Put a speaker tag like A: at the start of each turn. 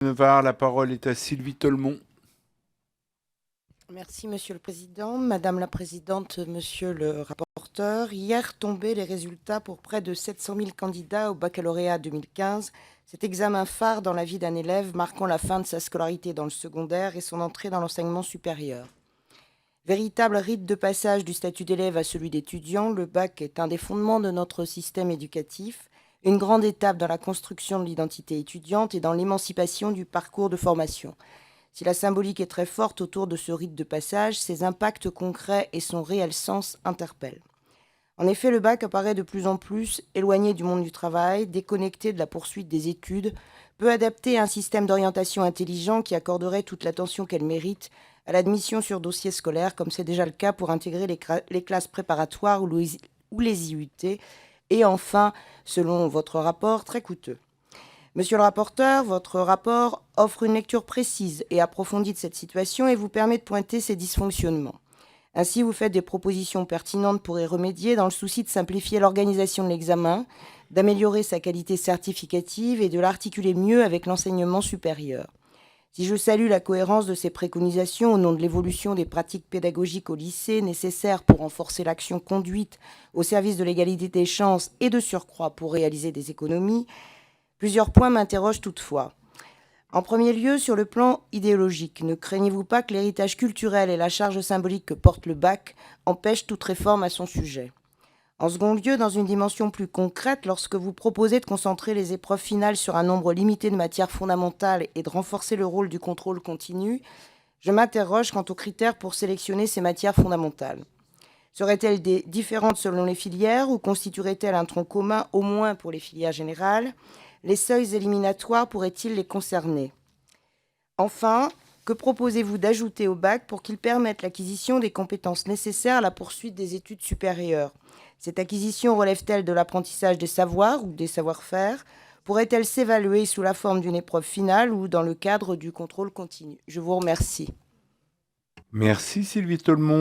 A: La parole est à Sylvie Tolmont.
B: Merci, Monsieur le Président. Madame la Présidente, Monsieur le rapporteur, hier tombaient les résultats pour près de 700 000 candidats au baccalauréat 2015, cet examen phare dans la vie d'un élève marquant la fin de sa scolarité dans le secondaire et son entrée dans l'enseignement supérieur. Véritable rite de passage du statut d'élève à celui d'étudiant, le bac est un des fondements de notre système éducatif, une grande étape dans la construction de l'identité étudiante et dans l'émancipation du parcours de formation. Si la symbolique est très forte autour de ce rite de passage, ses impacts concrets et son réel sens interpellent. En effet, le bac apparaît de plus en plus éloigné du monde du travail, déconnecté de la poursuite des études, peu adapté à un système d'orientation intelligent qui accorderait toute l'attention qu'elle mérite à l'admission sur dossier scolaire, comme c'est déjà le cas pour intégrer les classes préparatoires ou les IUT, et enfin, selon votre rapport, très coûteux. Monsieur le rapporteur, votre rapport offre une lecture précise et approfondie de cette situation et vous permet de pointer ses dysfonctionnements. Ainsi, vous faites des propositions pertinentes pour y remédier dans le souci de simplifier l'organisation de l'examen, d'améliorer sa qualité certificative et de l'articuler mieux avec l'enseignement supérieur. Si je salue la cohérence de ces préconisations au nom de l'évolution des pratiques pédagogiques au lycée nécessaires pour renforcer l'action conduite au service de l'égalité des chances et de surcroît pour réaliser des économies, plusieurs points m'interrogent toutefois. En premier lieu, sur le plan idéologique, ne craignez-vous pas que l'héritage culturel et la charge symbolique que porte le bac empêchent toute réforme à son sujet ? En second lieu, dans une dimension plus concrète, lorsque vous proposez de concentrer les épreuves finales sur un nombre limité de matières fondamentales et de renforcer le rôle du contrôle continu, je m'interroge quant aux critères pour sélectionner ces matières fondamentales. Seraient-elles différentes selon les filières ou constitueraient-elles un tronc commun au moins pour les filières générales ? Les seuils éliminatoires pourraient-ils les concerner ? Enfin, que proposez-vous d'ajouter au bac pour qu'il permette l'acquisition des compétences nécessaires à la poursuite des études supérieures ? Cette acquisition relève-t-elle de l'apprentissage des savoirs ou des savoir-faire ? Pourrait-elle s'évaluer sous la forme d'une épreuve finale ou dans le cadre du contrôle continu ? Je vous remercie.
A: Merci Sylvie Tolmont.